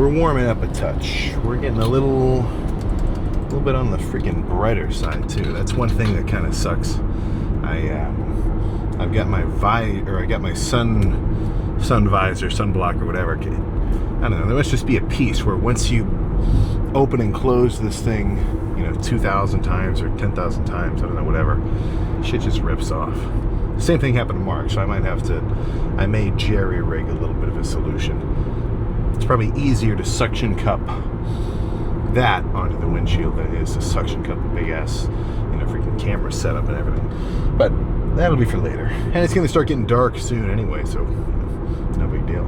we're warming up a touch. We're getting a little bit on the freaking brighter side too. That's one thing that kind of sucks. I've got my sun visor, sunblock, or whatever. I don't know. There must just be a piece where once you open and close this thing, 2,000 times or 10,000 times, I don't know, whatever, shit just rips off. Same thing happened to Mark, so I may jerry-rig a little bit of a solution. It's probably easier to suction cup that onto the windshield than it is to suction cup a big-ass, freaking camera setup and everything. But that'll be for later. And it's going to start getting dark soon anyway, so no big deal.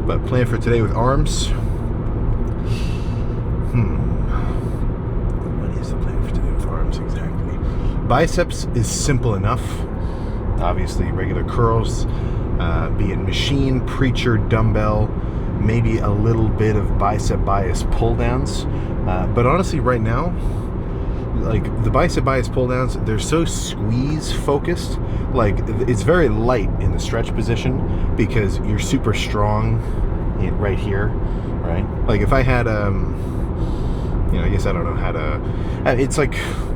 But plan for today with arms. What is the plan for today with arms exactly? Biceps is simple enough. Obviously, regular curls, be it machine, preacher, dumbbell, maybe a little bit of bicep bias pull downs. But honestly, right now, like the bicep bias pull downs, they're so squeeze focused. Like it's very light in the stretch position because you're super strong right here, right? Like if I had, I guess I don't know how to. It's like,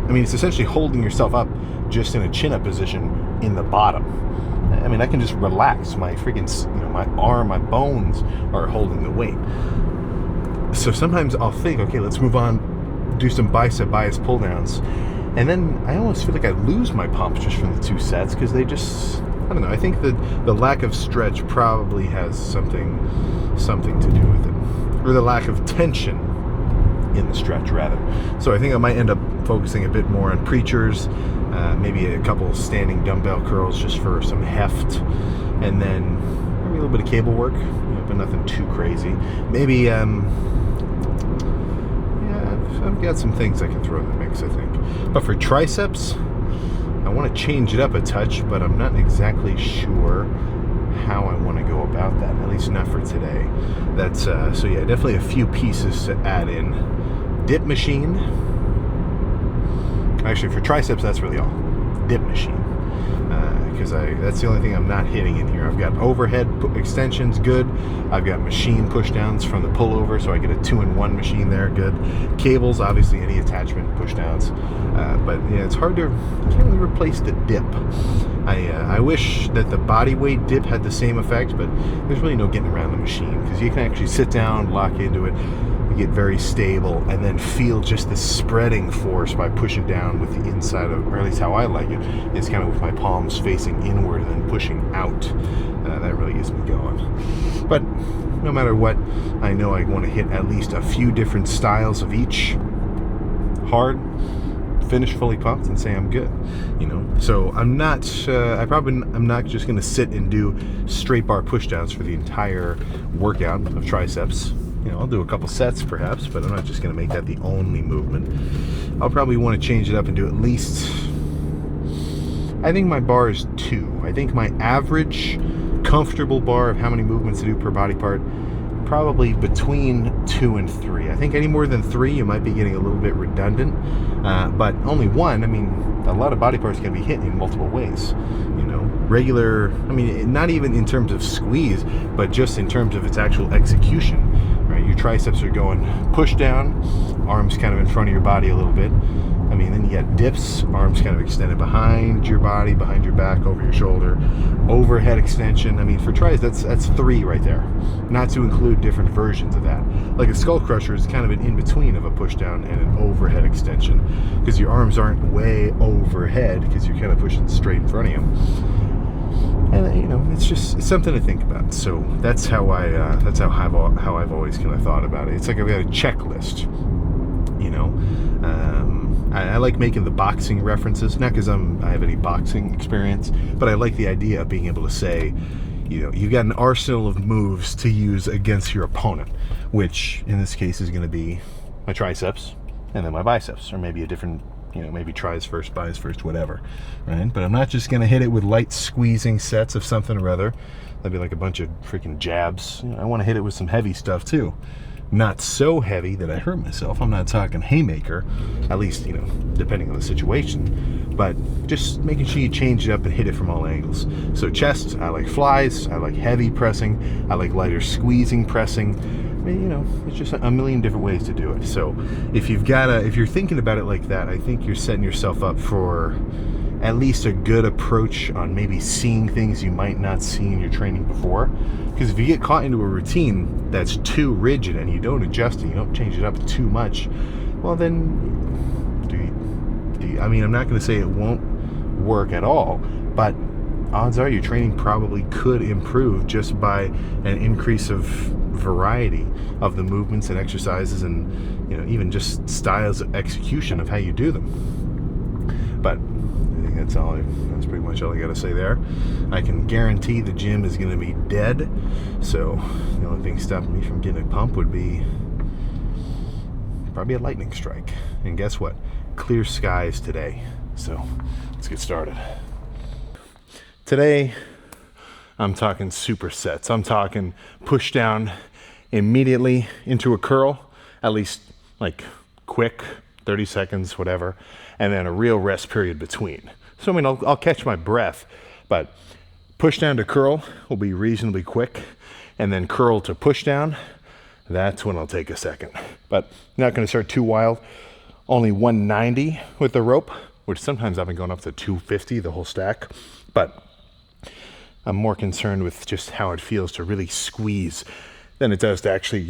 it's essentially holding yourself up just in a chin-up position in the bottom. I can just relax. My freaking, my arm, my bones are holding the weight. So sometimes I'll think, okay, let's move on, do some bicep bias pull downs. And then I almost feel like I lose my pump just from the 2 sets because they just, I don't know, I think that the lack of stretch probably has something to do with it. Or the lack of tension in the stretch, rather. So I think I might end up focusing a bit more on preachers, maybe a couple standing dumbbell curls just for some heft, and then maybe a little bit of cable work, but nothing too crazy. Maybe, I've got some things I can throw in the mix, I think. But for triceps, I want to change it up a touch, but I'm not exactly sure how I want to go about that, at least not for today. That's so yeah, definitely a few pieces to add in. Dip machine. Actually, for triceps, that's really all. Dip machine. Because that's the only thing I'm not hitting in here. I've got overhead extensions, good. I've got machine push downs from the pullover, so I get a 2-in-1 machine there, good. Cables, obviously any attachment push downs. But yeah, it's hard to, you can't really replace the dip. I wish that the body weight dip had the same effect, but there's really no getting around the machine because you can actually sit down, lock into it, get very stable, and then feel just the spreading force by pushing down with the inside of, or at least how I like it, is kind of with my palms facing inward and then pushing out. That really gets me going. But no matter what, I know I want to hit at least a few different styles of each. Hard, finish fully pumped, and say I'm good. So I'm not just going to sit and do straight bar push downs for the entire workout of triceps. I'll do a couple sets perhaps, but I'm not just going to make that the only movement. I'll probably want to change it up and do at least, I think my bar is 2. I think my average comfortable bar of how many movements to do per body part, probably between 2 and 3. I think any more than 3, you might be getting a little bit redundant. But only 1, a lot of body parts can be hit in multiple ways. Regular, not even in terms of squeeze, but just in terms of its actual execution. Right, your triceps are going push down, arms kind of in front of your body a little bit. Then you got dips, arms kind of extended behind your body, behind your back, over your shoulder, overhead extension. For tries, that's 3 right there. Not to include different versions of that. Like a skull crusher is kind of an in-between of a push down and an overhead extension, because your arms aren't way overhead because you're kind of pushing straight in front of you. And it's something to think about. So that's how I've always kind of thought about it. It's like I've got a checklist. I like making the boxing references, not because I have any boxing experience, but I like the idea of being able to say, you've got an arsenal of moves to use against your opponent, which in this case is going to be my triceps and then my biceps, or maybe a different, maybe tries first, bis first, whatever, right? But I'm not just going to hit it with light squeezing sets of something or other. That'd be like a bunch of freaking jabs. I want to hit it with some heavy stuff too. Not so heavy that I hurt myself. I'm not talking haymaker, at least, depending on the situation. But just making sure you change it up and hit it from all angles. So chest, I like flies. I like heavy pressing. I like lighter squeezing pressing. it's just a million different ways to do it. So if you're thinking about it like that, I think you're setting yourself up for at least a good approach on maybe seeing things you might not see in your training before. Because if you get caught into a routine that's too rigid and you don't adjust it, you don't change it up too much, well then, I'm not going to say it won't work at all, but odds are your training probably could improve just by an increase of variety of the movements and exercises, and even just styles of execution of how you do them. But I think that's pretty much all I got to say there. I can guarantee the gym is going to be dead, so the only thing stopping me from getting a pump would be probably a lightning strike. And guess what? Clear skies today. So let's get started. Today, I'm talking supersets. I'm talking push down immediately into a curl, at least like quick, 30 seconds, whatever, and then a real rest period between. So I'll catch my breath, but push down to curl will be reasonably quick, and then curl to push down, that's when I'll take a second. But not going to start too wild. Only 190 with the rope, which sometimes I've been going up to 250 the whole stack, but I'm more concerned with just how it feels to really squeeze than it does to actually,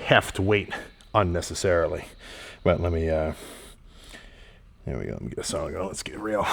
heft weight unnecessarily. But there we go. Let me get a song going. Let's get real.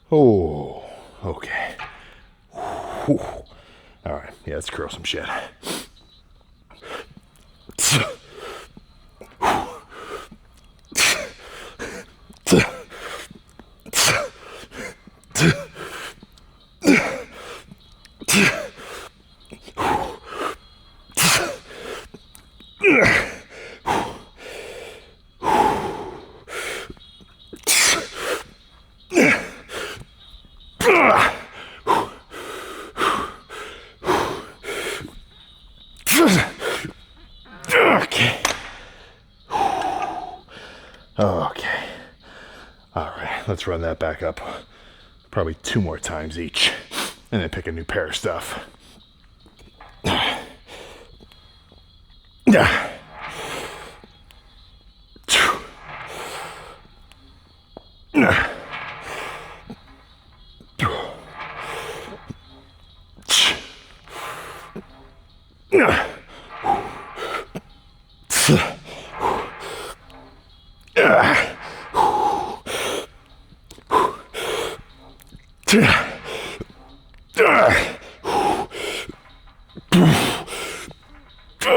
Oh, okay. Whew. All right, yeah, let's curl some shit. Okay. All right, let's run that back up. Probably 2 more times each, and then pick a new pair of stuff.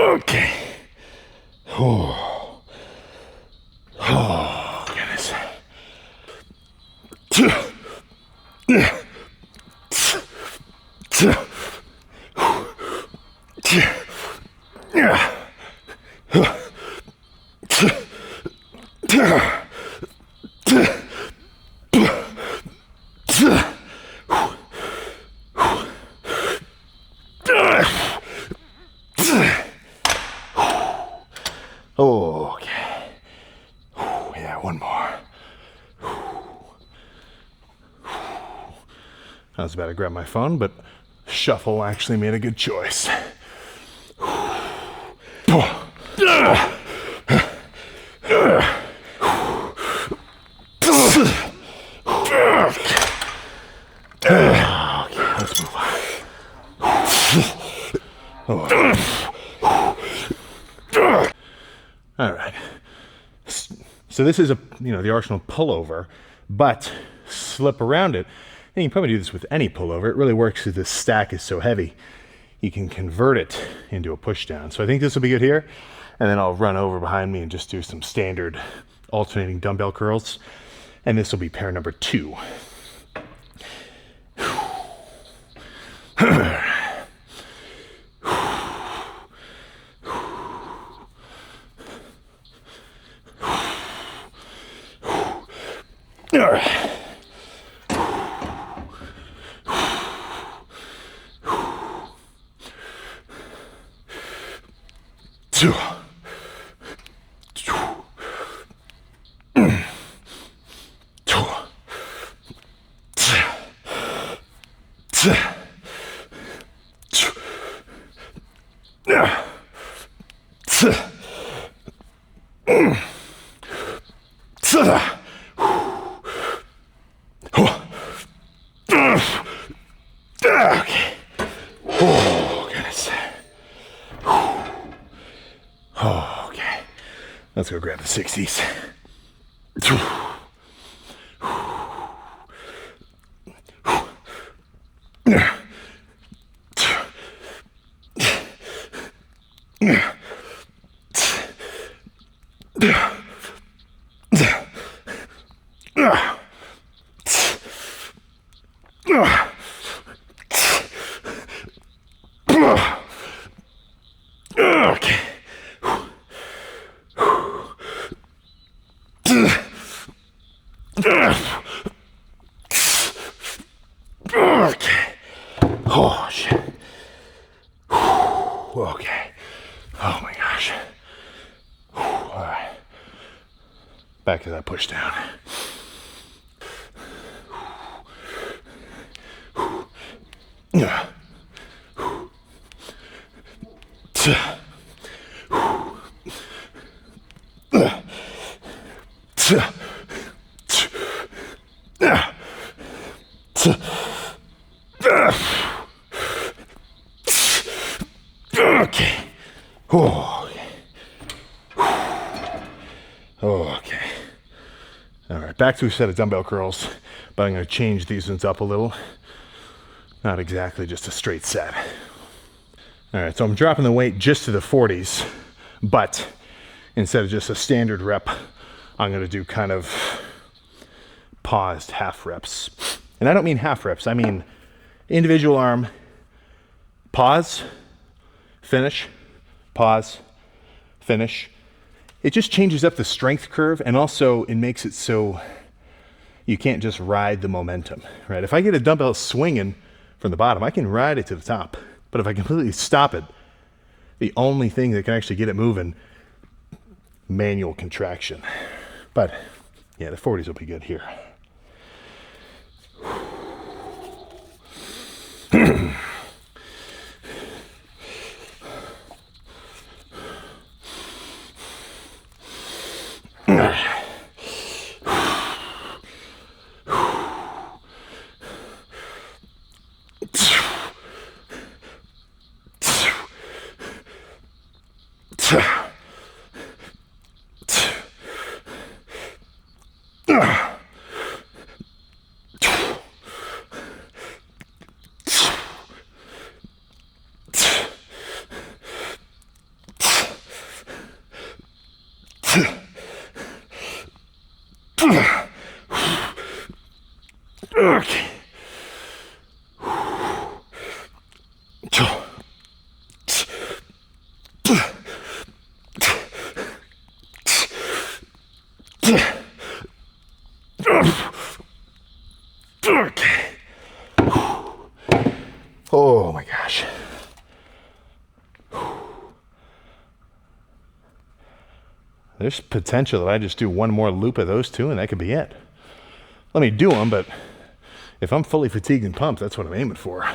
Okay. Oh, goodness. Okay. Yeah, one more. I was about to grab my phone, but Shuffle actually made a good choice. Okay, let's move on. All right. So this is the Arsenal pullover, but slip around it. And you can probably do this with any pullover. It really works because this stack is so heavy. You can convert it into a push down. So I think this will be good here. And then I'll run over behind me and just do some standard alternating dumbbell curls. And this will be pair number 2. All right. Two. Okay. Oh, goodness. Oh, okay. Let's go grab the 60s. Okay. Okay. Oh, shit. Okay. Oh, my gosh. All right. Back to that push down. Yeah. Okay. Oh, okay. Okay. All right, back to a set of dumbbell curls, but I'm going to change these ones up a little. Not exactly just a straight set. All right, so I'm dropping the weight just to the 40s, but instead of just a standard rep, I'm going to do kind of paused half reps. And I don't mean half reps, I mean individual arm, pause, finish, pause, finish. It just changes up the strength curve, and also it makes it so you can't just ride the momentum, right? If I get a dumbbell swinging from the bottom, I can ride it to the top. But if I completely stop it, the only thing that can actually get it moving, manual contraction. But yeah, the 40s will be good here. Okay. Okay. Oh my gosh. There's potential that I just do one more loop of those two and that could be it. Let me do them, but if I'm fully fatigued and pumped, that's what I'm aiming for.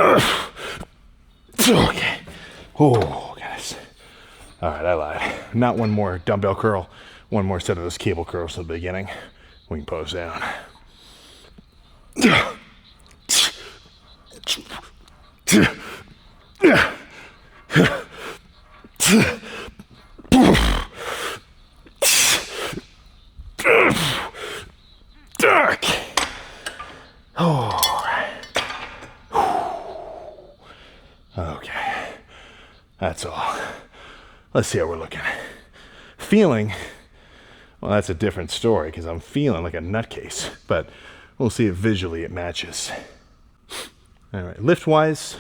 Ugh. Oh, goodness. All right, I lied. Not one more dumbbell curl. One more set of those cable curls at the beginning. We can pose down. Dark. Oh. Okay. That's all. Let's see how we're looking. Feeling, well, that's a different story because I'm feeling like a nutcase, but we'll see if visually it matches. All right, lift-wise,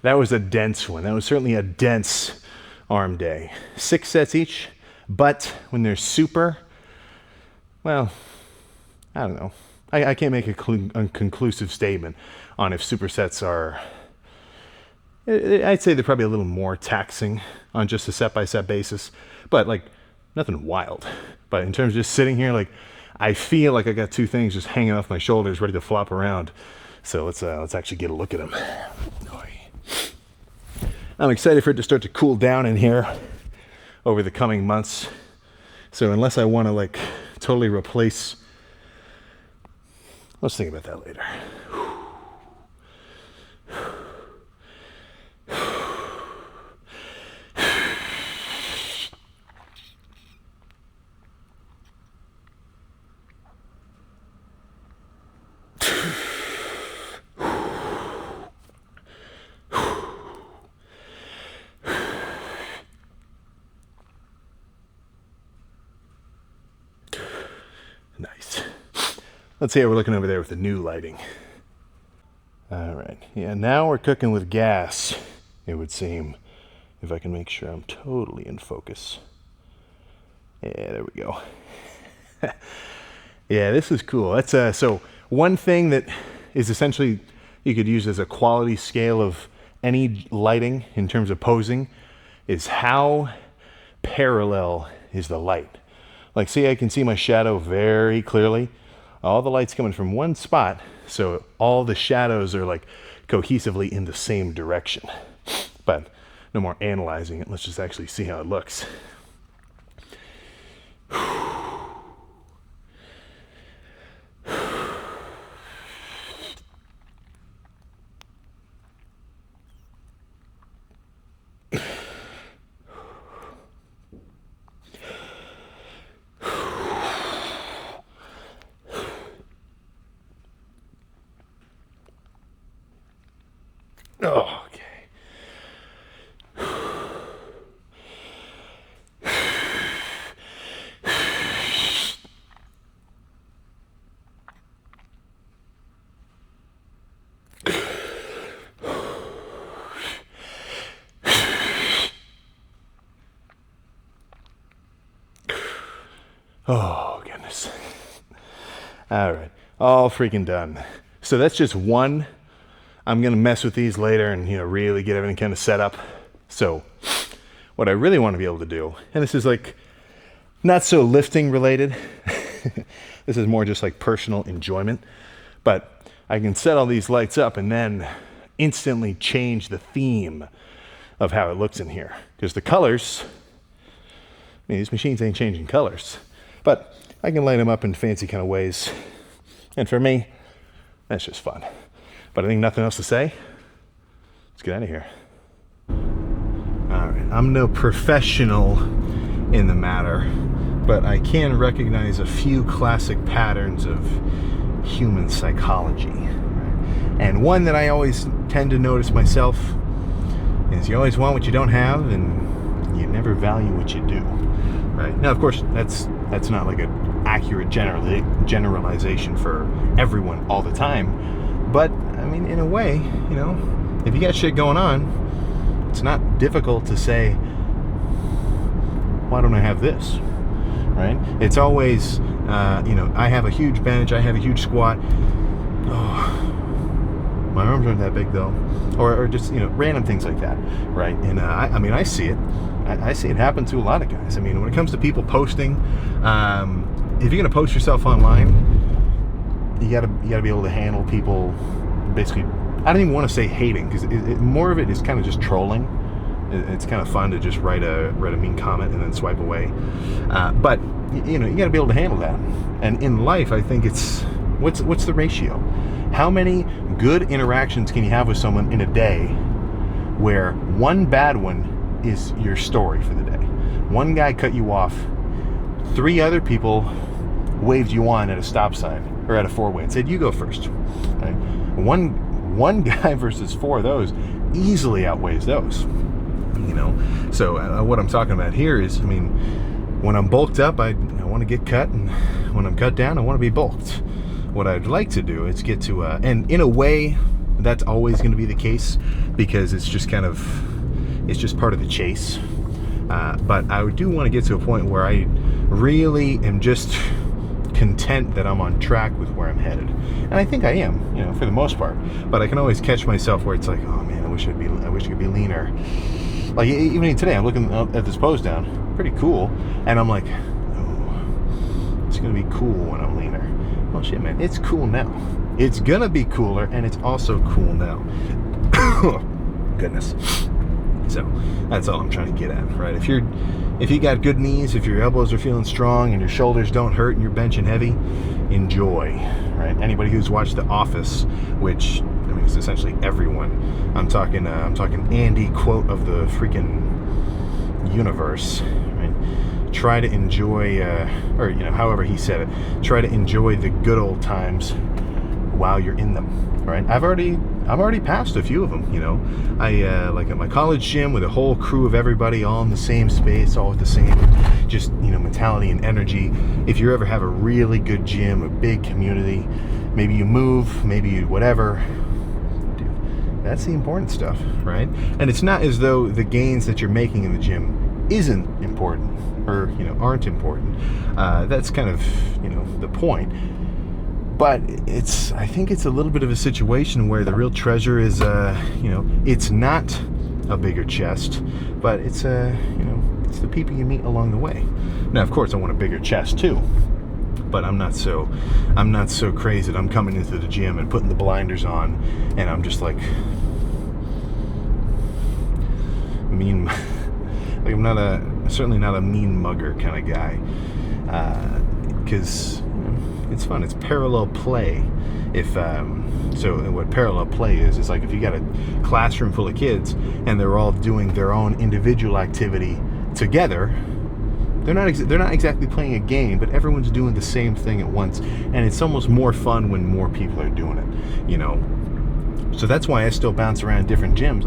that was a dense one. That was certainly a dense arm day. 6 sets each, but when they're super, well, I don't know. I can't make a conclusive statement on if supersets are, I'd say they're probably a little more taxing on just a set-by-set basis, but like nothing wild. But in terms of just sitting here, like I feel like I got 2 things just hanging off my shoulders ready to flop around. So let's actually get a look at them. I'm excited for it to start to cool down in here over the coming months. So unless I want to like totally replace, let's think about that later. Nice. Let's see how we're looking over there with the new lighting. All right. Yeah, now we're cooking with gas, it would seem. If I can make sure I'm totally in focus. Yeah, there we go. Yeah, this is cool. That's so one thing that is essentially you could use as a quality scale of any lighting in terms of posing is how parallel is the light. Like, see, I can see my shadow very clearly. All the light's coming from one spot, so all the shadows are like cohesively in the same direction. But no more analyzing it. Let's just actually see how it looks. Oh, okay. Oh, goodness. All right. All freaking done. So that's just one. I'm going to mess with these later and, really get everything kind of set up. So what I really want to be able to do, and this is like not so lifting related. This is more just like personal enjoyment, but I can set all these lights up and then instantly change the theme of how it looks in here. Because the colors, these machines ain't changing colors, but I can light them up in fancy kind of ways. And for me, that's just fun. But I think nothing else to say. Let's get out of here. All right, I'm no professional in the matter, but I can recognize a few classic patterns of human psychology. Right? And one that I always tend to notice myself is you always want what you don't have, and you never value what you do. Right? Now, of course, that's not like an accurate generalization for everyone all the time. But, I mean, in a way, if you got shit going on, it's not difficult to say, why don't I have this, right? It's always, I have a huge bench, I have a huge squat. Oh, my arms aren't that big, though. Or just, random things like that, right? And, I see it. I see it happen to a lot of guys. I mean, when it comes to people posting, if you're going to post yourself online, you gotta be able to handle people basically I don't even want to say hating, because more of it is kind of just trolling. It's kind of fun to just write a mean comment and then swipe away. But you got to be able to handle that. And in life, I think it's what's the ratio? How many good interactions can you have with someone in a day where one bad one is your story for the day? One guy cut you off, 3 other people waved you on at a stop sign or at a 4-way and said, you go first. Right? One guy versus 4 of those easily outweighs those. So what I'm talking about here is, when I'm bulked up, I want to get cut, and when I'm cut down, I want to be bulked. What I'd like to do is get to, and in a way, that's always going to be the case, because it's just part of the chase. But I do want to get to a point where I really am just content that I'm on track with where I'm headed. And I think I am, for the most part. But I can always catch myself where it's like, oh man, I wish I could be leaner. Like even today, I'm looking at this pose down, pretty cool, and I'm like, oh, it's gonna be cool when I'm leaner. Well, shit, man, it's cool now. It's gonna be cooler, and it's also cool now. Goodness. So that's all I'm trying to get at, right? If you got good knees, if your elbows are feeling strong and your shoulders don't hurt and you're benching heavy, enjoy, right? Anybody who's watched The Office, which it's essentially everyone. I'm talking Andy, quote of the freaking universe, right? Try to enjoy, or however he said it. Try to enjoy the good old times while you're in them, right? I've already passed a few of them. I like at my college gym with a whole crew of everybody all in the same space, all with the same just mentality and energy. If you ever have a really good gym, a big community, maybe you move, maybe you whatever. That's the important stuff, right? And it's not as though the gains that you're making in the gym isn't important or aren't important. That's kind of the point. But I think it's a little bit of a situation where the real treasure is it's not a bigger chest, but it's it's the people you meet along the way. Now, of course, I want a bigger chest too. But I'm not so crazy that I'm coming into the gym and putting the blinders on and I'm just like mean. Like I'm certainly not a mean mugger kind of guy, because it's fun. It's parallel play. So what parallel play is like if you got a classroom full of kids and they're all doing their own individual activity together. They're not exactly playing a game, but everyone's doing the same thing at once, and it's almost more fun when more people are doing it. So that's why I still bounce around different gyms.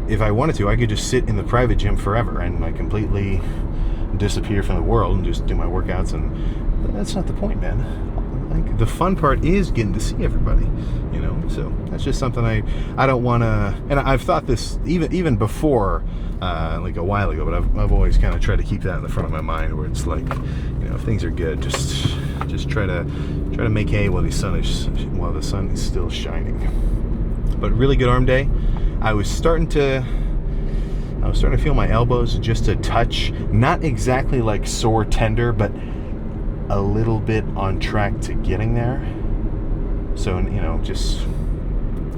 If I wanted to, I could just sit in the private gym forever and like completely disappear from the world and just do my workouts, and that's not the point, man. Like the fun part is getting to see everybody, So that's just something I don't want to. And I've thought this even before, like a while ago. But I've always kind of tried to keep that in the front of my mind, where it's like, if things are good, just try to make hay while the sun is still shining. But really good arm day. I was starting to feel my elbows just a touch, not exactly like sore tender, but a little bit on track to getting there. So, just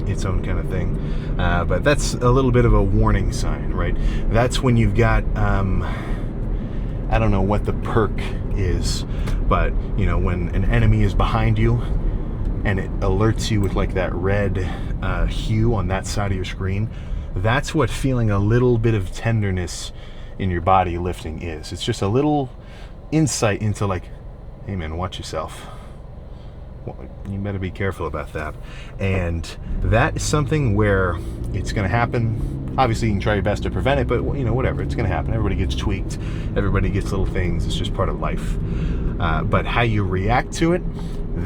its own kind of thing. But that's a little bit of a warning sign, right? That's when you've got, I don't know what the perk is, but, when an enemy is behind you and it alerts you with like that red hue on that side of your screen, that's what feeling a little bit of tenderness in your body lifting is. It's just a little insight into like, hey man, watch yourself. You better be careful about that. And that is something where it's going to happen. Obviously, you can try your best to prevent it, but whatever, it's going to happen. Everybody gets tweaked. Everybody gets little things. It's just part of life. But how you react to it,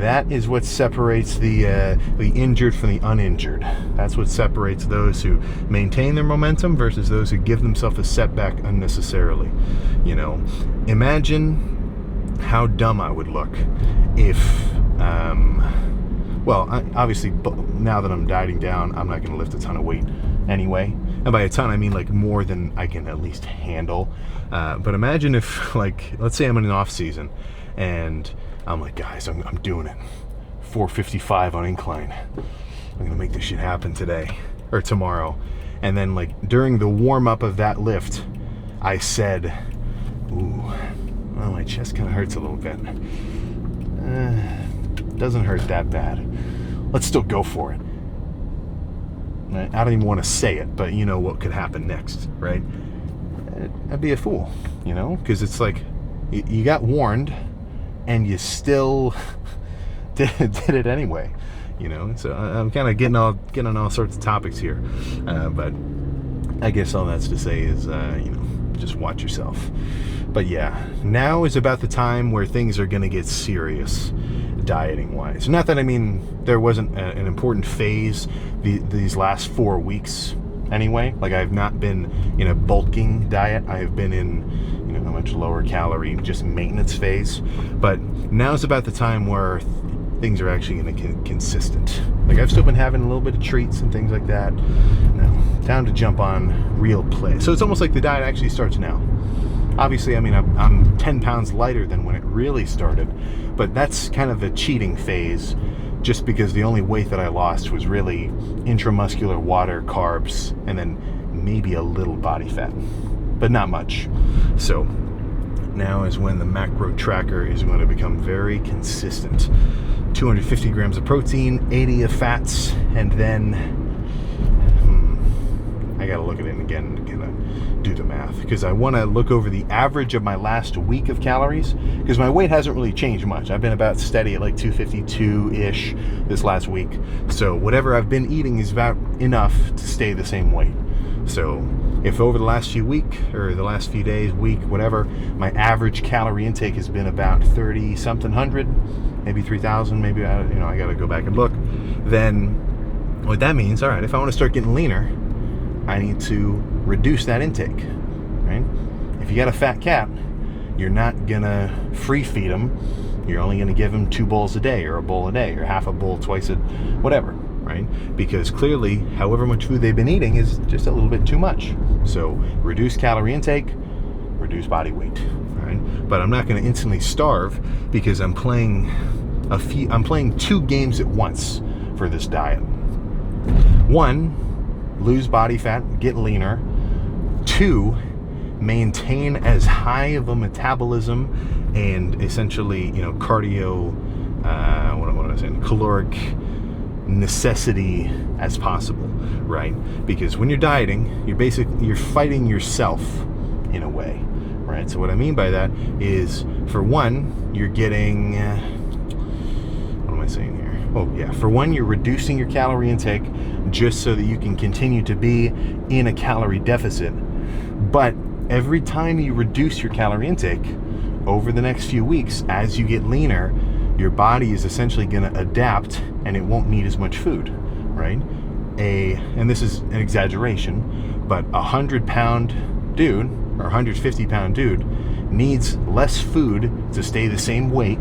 that is what separates the injured from the uninjured. That's what separates those who maintain their momentum versus those who give themselves a setback unnecessarily. Imagine how dumb I would look if, obviously now that I'm dieting down, I'm not going to lift a ton of weight anyway. And by a ton, I mean like more than I can at least handle. But imagine if, like, let's say I'm in an off season and I'm like, guys, I'm doing it. 455 on incline. I'm gonna make this shit happen today or tomorrow. And then like during the warm-up of that lift, I said, ooh, well, my chest kind of hurts a little bit. Doesn't hurt that bad. Let's still go for it. I don't even want to say it, but you know what could happen next, right? I'd be a fool, you know? Because it's like, you got warned, and you still did it anyway, you know? So I'm kind of getting on all sorts of topics here. But I guess all that's to say is, you know, just watch yourself. But yeah, now is about the time where things are going to get serious, dieting wise. Not that I mean there wasn't an important phase these last 4 weeks anyway. Like I've not been in a bulking diet. I've been in, you know, a much lower calorie, just maintenance phase. But now's about the time where things are actually going to get consistent. Like I've still been having a little bit of treats and things like that. Now, time to jump on real play. So it's almost like the diet actually starts now. Obviously, I mean, I'm 10 pounds lighter than when it really started, but that's kind of a cheating phase just because the only weight that I lost was really intramuscular water, carbs, and then maybe a little body fat, but not much. So now is when the macro tracker is going to become very consistent. 250 grams of protein, 80 of fats, and then I gotta look at it again to do the math, because I want to look over the average of my last week of calories, because my weight hasn't really changed much. I've been about steady at like 252-ish this last week. So whatever I've been eating is about enough to stay the same weight. So if over the last few days, week, whatever, my average calorie intake has been about 30-something hundred, maybe 3,000, maybe, I got to go back and look, then what that means, all right, if I want to start getting leaner, I need to reduce that intake, right? If you got a fat cat, you're not gonna free feed them. You're only gonna give them 2 bowls a day, or a bowl a day, or half a bowl twice a, whatever, right? Because clearly, however much food they've been eating is just a little bit too much. So reduce calorie intake, reduce body weight, right? But I'm not gonna instantly starve because I'm playing 2 games at once for this diet. 1, lose body fat, get leaner. 2, maintain as high of a metabolism and essentially, cardio, what am I saying, caloric necessity as possible, right? Because when you're dieting, you're fighting yourself in a way, right? So what I mean by that is, for one, you're getting, what am I saying here? Oh yeah, for one, you're reducing your calorie intake just so that you can continue to be in a calorie deficit. But every time you reduce your calorie intake over the next few weeks, as you get leaner, your body is essentially going to adapt and it won't need as much food, right? And this is an exaggeration, but a 100-pound dude or 150-pound dude needs less food to stay the same weight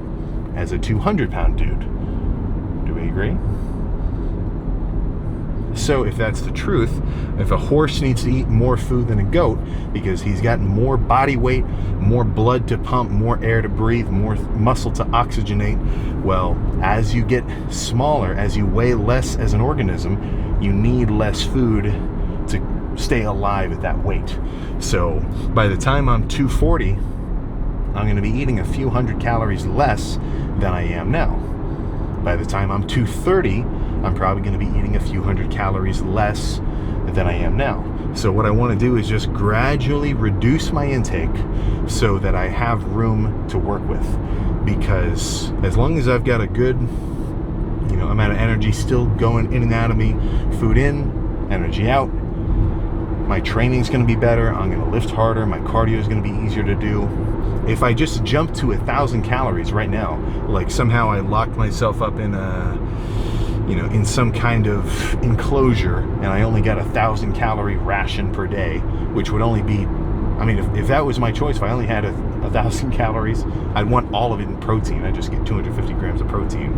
as a 200-pound dude. Do we agree? So if that's the truth, if a horse needs to eat more food than a goat because he's got more body weight, more blood to pump, more air to breathe, more muscle to oxygenate, well, as you get smaller, as you weigh less as an organism, you need less food to stay alive at that weight. So by the time I'm 240, I'm going to be eating a few hundred calories less than I am now. By the time I'm 230, I'm probably going to be eating a few hundred calories less than I am now. So what I want to do is just gradually reduce my intake so that I have room to work with. Because as long as I've got a good, amount of energy still going in and out of me, food in, energy out, my training's going to be better, I'm going to lift harder, my cardio is going to be easier to do. If I just jump to 1,000 calories right now, like somehow I locked myself up in in some kind of enclosure, and I only got 1,000 calorie ration per day, which would only be, if that was my choice, if I only had 1,000 calories, I'd want all of it in protein. I'd just get 250 grams of protein.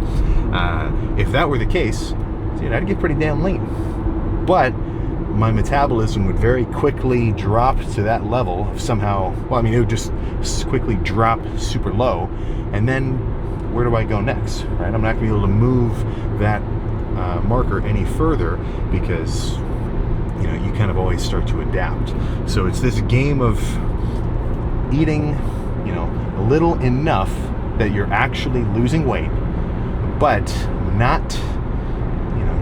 If that were the case, I'd get pretty damn lean. But my metabolism would very quickly drop to that level of somehow, it would just quickly drop super low, and then where do I go next, right? I'm not going to be able to move that marker any further, because you kind of always start to adapt. So it's this game of eating a little enough that you're actually losing weight, but not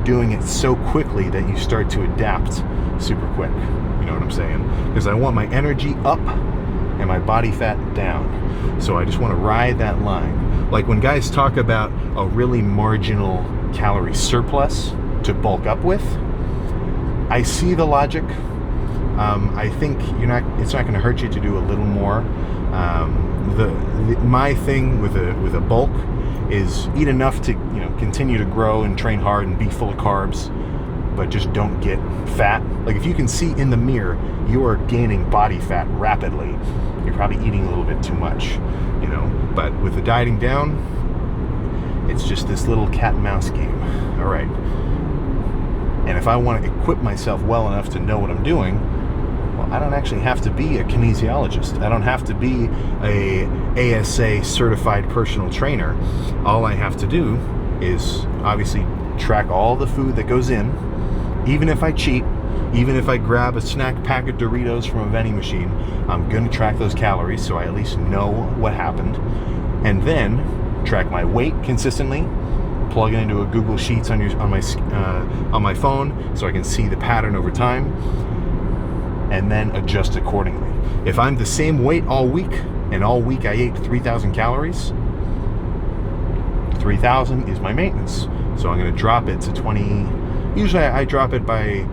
doing it so quickly that you start to adapt super quick. You know what I'm saying? Because I want my energy up and my body fat down. So I just want to ride that line. Like when guys talk about a really marginal calorie surplus to bulk up with, I see the logic. I think it's not going to hurt you to do a little more. My thing with a bulk is eat enough to continue to grow and train hard and be full of carbs, but just don't get fat. Like if you can see in the mirror you are gaining body fat rapidly, you're probably eating a little bit too much, But with the dieting down, it's just this little cat and mouse game. All right. And if I want to equip myself well enough to know what I'm doing, well, I don't actually have to be a kinesiologist. I don't have to be a ASA certified personal trainer. All I have to do is obviously track all the food that goes in, even if I cheat, even if I grab a snack pack of Doritos from a vending machine, I'm going to track those calories so I at least know what happened, and then track my weight consistently, plug it into a Google Sheets on my phone so I can see the pattern over time, and then adjust accordingly. If I'm the same weight all week, and all week I ate 3,000 calories, 3,000 is my maintenance. So I'm going to drop it to 20. Usually I drop it by,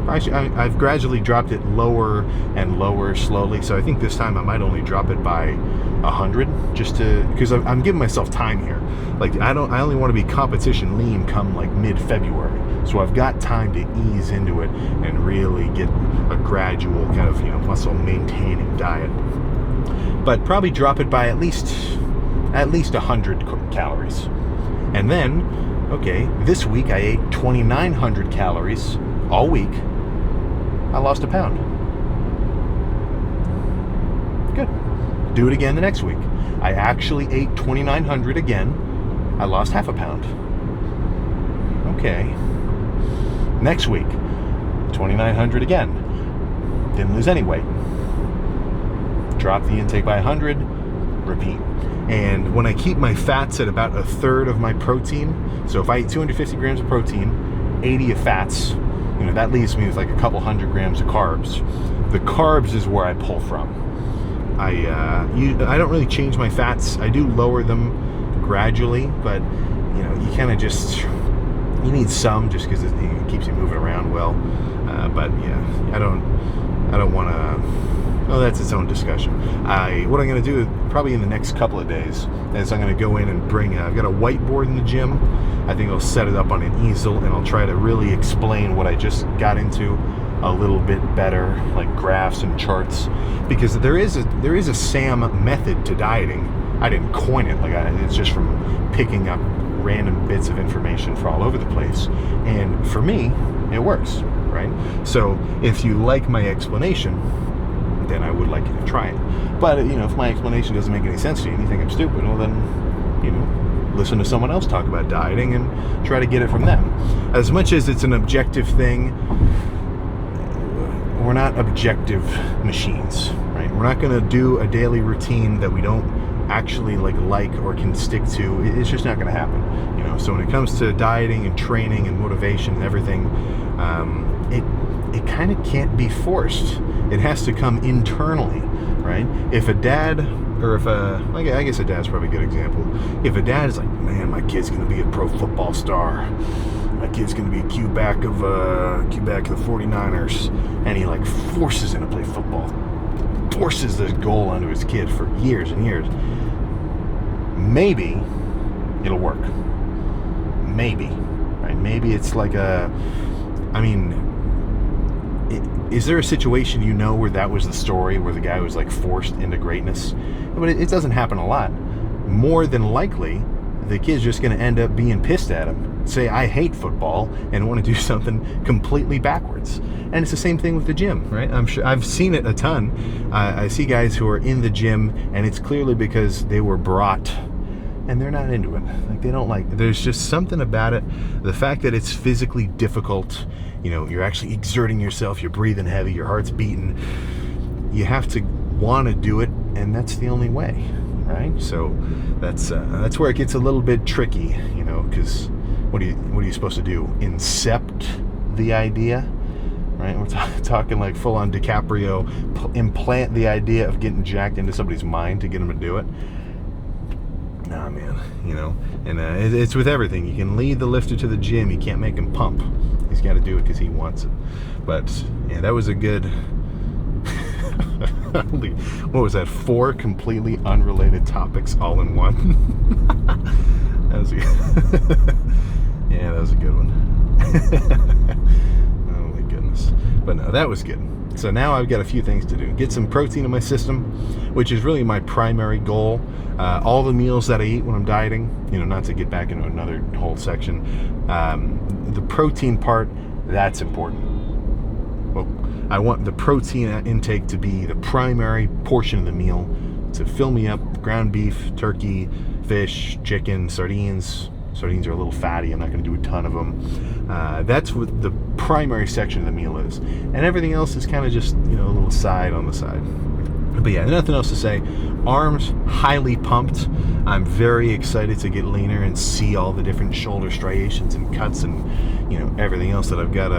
I've gradually dropped it lower and lower slowly. So I think this time I might only drop it by 100, because I'm giving myself time here. Like I only want to be competition lean come like mid-February. So I've got time to ease into it and really get a gradual kind of muscle maintaining diet. But probably drop it by at least 100 calories. And then, okay, this week I ate 2,900 calories all week. I lost a pound. Good. Do it again the next week. I actually ate 2,900 again. I lost half a pound. Okay. Next week, 2,900 again. Didn't lose any weight. Drop the intake by 100. Repeat. And when I keep my fats at about a third of my protein, so if I eat 250 grams of protein, 80 of fats, that leaves me with like a couple hundred grams of carbs. The carbs is where I pull from. I don't really change my fats. I do lower them gradually, but you kind of just, you need some just because it keeps you moving around well. But yeah, I don't want to. Oh, that's its own discussion. What I'm going to do probably in the next couple of days is I'm going to go in and bring, I've got a whiteboard in the gym. I think I'll set it up on an easel and I'll try to really explain what I just got into a little bit better, like graphs and charts, because there is a SAM method to dieting. I didn't coin it, it's just from picking up random bits of information from all over the place. And for me, it works, right? So if you like my explanation, then I would like you to try it. But if my explanation doesn't make any sense to you and you think I'm stupid, well then, listen to someone else talk about dieting and try to get it from them. As much as it's an objective thing, we're not objective machines, right? We're not going to do a daily routine that we don't actually like or can stick to. It's just not going to happen. So when it comes to dieting and training and motivation and everything, it kind of can't be forced. It has to come internally, right? If a dad, or I guess a dad's probably a good example. If a dad is like, man, my kid's going to be a pro football star. My kid's going to be a Q-back of the 49ers. And he forces him to play football. Forces this goal onto his kid for years and years. Maybe it'll work. Maybe, right? Maybe it's is there a situation where that was the story, where the guy was forced into greatness? But it doesn't happen a lot. More than likely, the kid's just going to end up being pissed at him, say, I hate football, and want to do something completely backwards. And it's the same thing with the gym, right? I'm sure I've seen it a ton. I see guys who are in the gym, and it's clearly because they were brought and they're not into it. Like, they don't like, there's just something about it. The fact that it's physically difficult, you know, you're actually exerting yourself, you're breathing heavy, your heart's beating. You have to want to do it, and that's the only way, right? So that's where it gets a little bit tricky, you know, because what are you supposed to do? Incept the idea? Right, we're talking like full-on DiCaprio, implant the idea of getting jacked into somebody's mind to get them to do it. Nah, man, you know, and it's with everything. You can lead the lifter to the gym, you can't make him pump. He's got to do it because he wants it. But yeah, that was a good. What was that? 4 completely unrelated topics all in one. That was yeah, that was a good one. But no, that was good. So now I've got a few things to do. Get some protein in my system, which is really my primary goal. All the meals that I eat when I'm dieting, you know, not to get back into another whole section. The protein part, that's important. Well, I want the protein intake to be the primary portion of the meal to fill me up. Ground beef, turkey, fish, chicken, sardines. Sardines are a little fatty. I'm not going to do a ton of them. That's what the primary section of the meal is. And everything else is kind of just, you know, a little side on the side. But yeah, nothing else to say. Arms, highly pumped. I'm very excited to get leaner and see all the different shoulder striations and cuts and, you know, everything else that I've got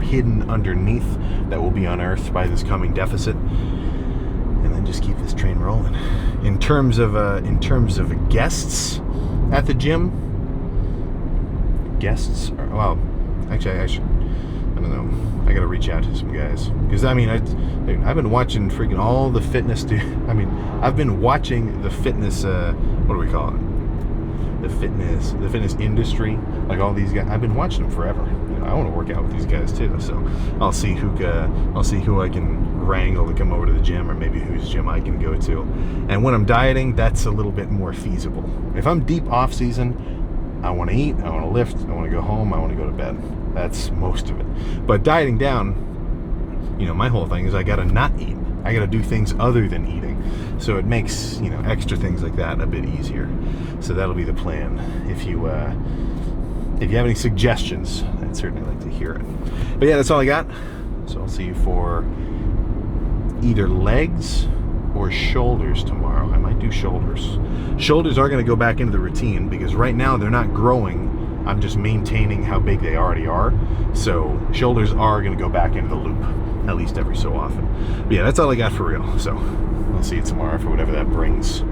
hidden underneath that will be unearthed by this coming deficit. And then just keep this train rolling. In terms of guests at the gym, guests are, well, actually I don't know, I gotta reach out to some guys, because I mean I've been watching freaking all the fitness I've been watching the fitness what do we call it, the fitness industry, like all these guys. I've been watching them forever. You know, I want to work out with these guys too, so I'll see who I can wrangle to come over to the gym, or maybe whose gym I can go to. And when I'm dieting, that's a little bit more feasible. If I'm deep off season, I want to eat, I want to lift, I want to go home, I want to go to bed. That's most of it. But dieting down, you know, my whole thing is I gotta not eat. I gotta do things other than eating. So it makes, you know, extra things like that a bit easier. So that'll be the plan. If you have any suggestions, I'd certainly like to hear it. But yeah, that's all I got. So I'll see you for either legs or shoulders tomorrow. I might do shoulders. Shoulders are going to go back into the routine because right now they're not growing. I'm just maintaining how big they already are. So shoulders are going to go back into the loop, at least every so often. But yeah, that's all I got for real. So I'll see you tomorrow for whatever that brings.